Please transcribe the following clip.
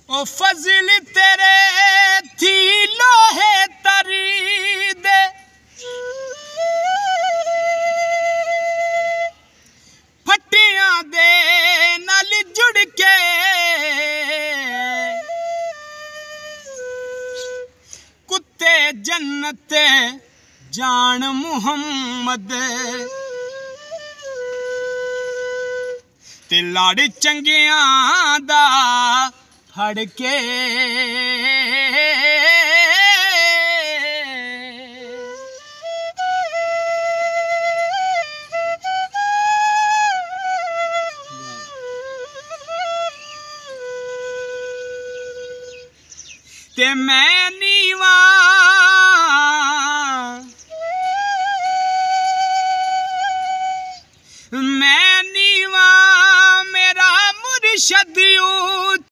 ओ फजल तेरे थी लोहे तरी दे, फटियां दे नाल जुड़ के कुत्ते जन्नत जान मुहम्मद, ते लाड़ चंगियां दा फड़ के ते मैं नीवा मेरा मुर्शद ऊंचा